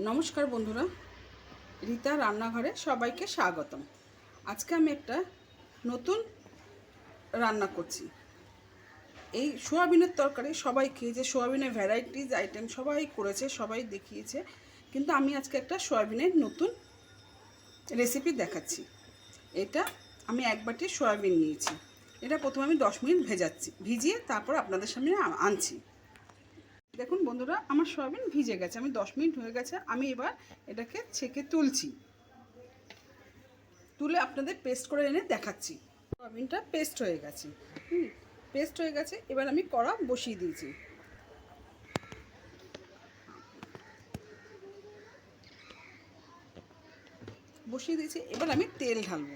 নমস্কার বন্ধুরা, রীতা রান্নাঘরে সবাইকে স্বাগতম। আজকে আমি একটা নতুন রান্না করছি। এই সোয়াবিনের তরকারি সবাই খেয়েছে, সোয়াবিনের ভ্যারাইটিস আইটেম সবাই করেছে, সবাই দেখিয়েছে, কিন্তু আমি আজকে একটা সোয়াবিনের নতুন রেসিপি দেখাচ্ছি। এটা আমি এক বাটি সোয়াবিন নিয়েছি। এটা প্রথমে আমি 10 মিনিট ভিজিয়ে তারপর আপনাদের সামনে আনছি। দেখুন বন্ধুরা, আমার সয়াবিন ভিজে গেছে, আমি 10 মিনিট হয়ে গেছে। আমি এবার এটাকে ছেঁকে তুলছি, তুলে আপনাদের পেস্ট করে এনে দেখাচ্ছি। সয়াবিনটা পেস্ট হয়ে গেছে, পেস্ট হয়ে গেছে। এবার আমি কড়া বসিয়ে দিয়েছি। এবার আমি তেল ঢালবো।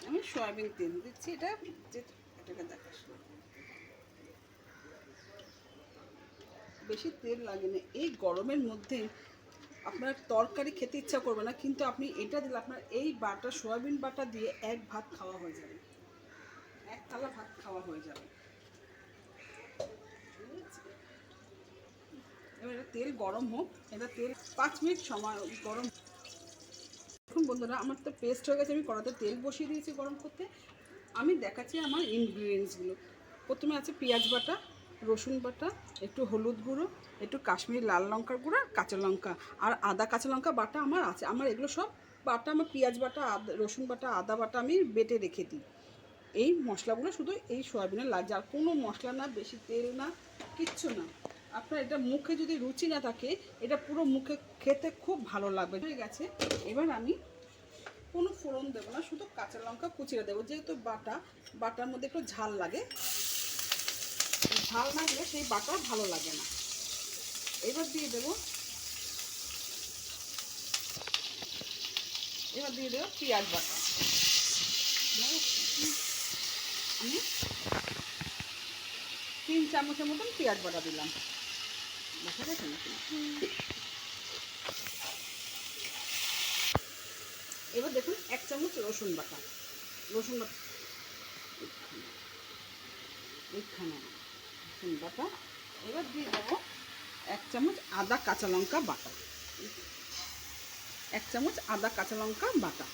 আমি সয়াবিন তেল দিচ্ছি, এটাকে দেখাস বেশি তেল লাগে না। এই গরমের মধ্যে আপনার তরকারি খেতে ইচ্ছা করবে না, কিন্তু আপনি এটা দিলে আপনার এই বাটা সয়াবিন বাটা দিয়ে এক ভাত খাওয়া হয়ে যাবে, এক থালা ভাত খাওয়া হয়ে যাবে। এবার এটা তেল গরম হোক, এটা তেল 5 মিনিট সময় গরম। এখন বন্ধুরা, আমার তো পেস্ট হয়ে গেছে। আমি কড়াতে তেল বসিয়ে দিয়েছি গরম করতে। আমি দেখাচ্ছি আমার ইনগ্রিডিয়েন্টসগুলো। প্রথমে আছে পেঁয়াজ বাটা, রসুন বাটা, একটু হলুদ গুঁড়ো, একটু কাশ্মীরি লাল লঙ্কার গুঁড়ো, কাঁচা লঙ্কা আর আদা কাঁচা লঙ্কা বাটা আমার আছে। আমার এগুলো সব বাটা, আমার পেঁয়াজ বাটা, রসুন বাটা, আদা বাটা আমি বেটে রেখে দিই। এই মশলাগুলো শুধু এই সয়াবিনের লাগছে, আর কোনো মশলা না, বেশি তেল না, কিচ্ছু না। আপনার এটা মুখে যদি রুচি না থাকে, এটা পুরো মুখে খেতে খুব ভালো লাগবে। হয়ে গেছে। এবার আমি কোনো ফোড়ন দেবো না, শুধু কাঁচা লঙ্কা কুচিয়ে দেবো, যেহেতু বাটার মধ্যে একটু ঝাল লাগে। ঝাল না দিলে সেই বাটা ভালো লাগে না। এবার দিয়ে দেবো পেঁয়াজ বাটা। আমি 3 চামচের মতন পেঁয়াজ বাটা দিলাম। দেখা গেছে নাকি? এবার দেখুন 1 চামচ রসুন বাটা এইখানে রসুন বাটা। এবার দিয়ে দেবো 1 চামচ আদা কাঁচা লঙ্কা বাটা, 1 চামচ আদা কাঁচা লঙ্কা বাটা।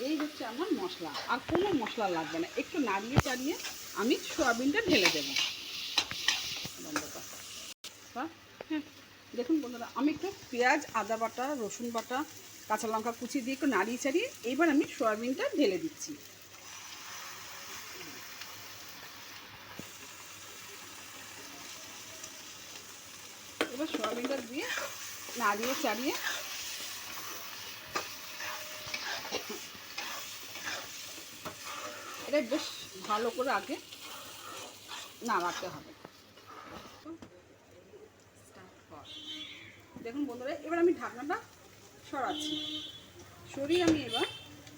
এই হচ্ছে আমার মশলা, আর কোনো মশলা লাগবে না। একটু নাড়িয়ে চাড়িয়ে আমি সয়াবিনটা ঢেলে দেবো। হ্যাঁ, দেখুন বন্ধুরা, আমি একটু পেঁয়াজ, আদা বাটা, রসুন বাটা, কাঁচা লঙ্কা কুচি দিয়ে একটু নাড়িয়ে চাড়িয়ে এইবার আমি সয়াবিনটা ঢেলে দিচ্ছি। এবার সয়াবিনটা দিয়ে নাড়িয়ে চাড়িয়ে এটা বেশ ভালো করে আগে নাড়াতে হবে। দেখুন বন্ধুরা, এবার আমি ঢাকনাটা সরাচ্ছি। সরিয়ে আমি এবার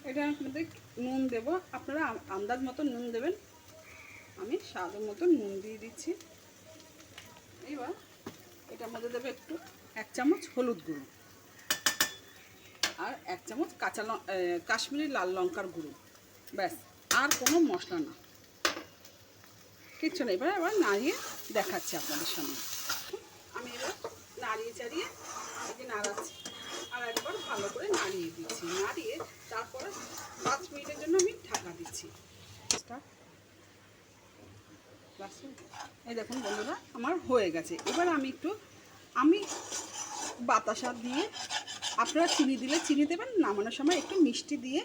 এটার মধ্যে নুন দেবো। আপনারা আন্দাজ মতো নুন দেবেন। আমি স্বাদ মতো নুন দিয়ে দিচ্ছি। এবার এটার মধ্যে দেবো একটু 1 চামচ হলুদ গুঁড়ো আর 1 চামচ কাশ্মীরি লাল লঙ্কার গুঁড়ো। ব্যাস, আর কোনো মশলা না, কিচ্ছু না। এবার নাড়িয়ে দেখাচ্ছি আপনাদের সামনে। আমি এবার নাড়িয়ে চাড়িয়ে এই যে নাড়াচ্ছি, আর একবার ভালো করে নাড়িয়ে দিচ্ছি। নাড়িয়ে তারপরে 5 মিনিটের জন্য আমি ঢাকা দিচ্ছি। এই দেখুন বন্ধুরা, আমার হয়ে গেছে। এবার আমি বাতাসা দিয়ে, আপনারা চিনি দিলে চিনি দেবেন, নামানোর সময় একটু মিষ্টি দিয়ে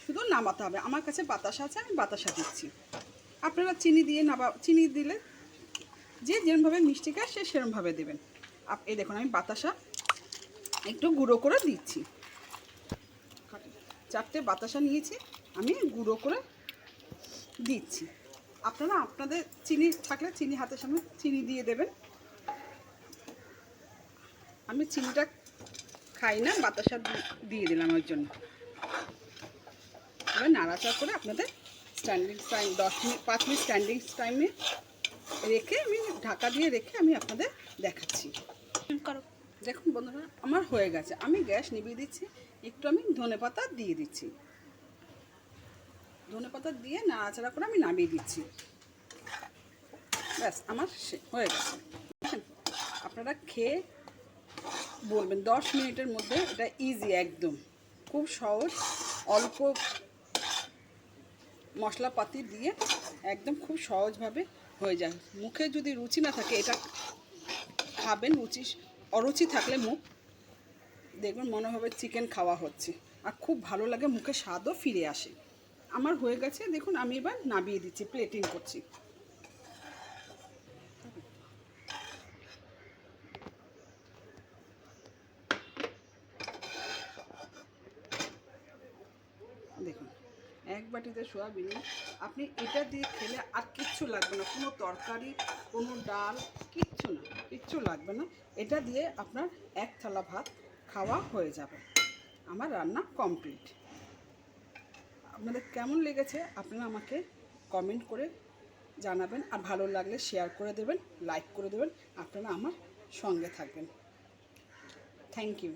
শুধু নামাতে হবে। আমার কাছে বাতাসা আছে, আমি বাতাসা দিচ্ছি। আপনারা চিনি দিলে যে যেরমভাবে মিষ্টি খায় সে সেরমভাবে দেবেন। এই দেখুন, আমি বাতাসা একটু গুঁড়ো করে দিচ্ছি। 4টে বাতাসা নিয়েছি, আমি গুঁড়ো করে দিচ্ছি। আপনারা আপনাদের চিনি থাকলে চিনি হাতের সামনে চিনি দিয়ে দেবেন। আমি চিনিটা খাই না, বাতাসা দিয়ে দিলাম ওর জন্য। এবার নাড়াচাড়া করে আপনাদের স্ট্যান্ডিং টাইম 5 মিনিট স্ট্যান্ডিং টাইমে রেখে আমি ঢাকা দিয়ে রেখে আমি আপনাদের দেখাচ্ছি। দেখুন বন্ধুরা, আমার হয়ে গেছে। আমি গ্যাস নিভিয়ে দিচ্ছি। একটু আমি ধনেপাতা দিয়ে দিচ্ছি। ধনেপাতা দিয়ে নাড়াচাড়া করে আমি নামিয়ে দিচ্ছি। ব্যাস আমার হয়ে গেছে। বুঝছেন? আপনারা খেয়ে বলবেন 10 মিনিটের মধ্যে। এটা ইজি, একদম খুব সহজ, অল্প মশলাপাতি দিয়ে একদম খুব সহজভাবে হয়ে যায়। মুখে যদি রুচি না থাকে এটা খাবেন, অরুচি থাকলে মুখ দেখবেন মনে হবে চিকেন খাওয়া হচ্ছে, আর খুব ভালো লাগে, মুখে স্বাদও ফিরে আসে। আমার হয়ে গেছে দেখুন, আমি এবার নামিয়ে দিচ্ছি, প্লেটিং করছি। দেখুন এক বাটিতে সোয়াবিন, আপনি এটা দিয়ে খেলে আর কিচ্ছু লাগবে না, কোনো তরকারি, কোনো ডাল, কিচ্ছু লাগবে না। এটা দিয়ে আপনার এক থালা ভাত খাওয়া হয়ে যাবে। আমার রান্না কমপ্লিট। আপনাদের কেমন লেগেছে আপনারা আমাকে কমেন্ট করে জানাবেন, আর ভালো লাগলে শেয়ার করে দেবেন, লাইক করে দেবেন। আপনারা আমার সঙ্গে থাকবেন। Thank you.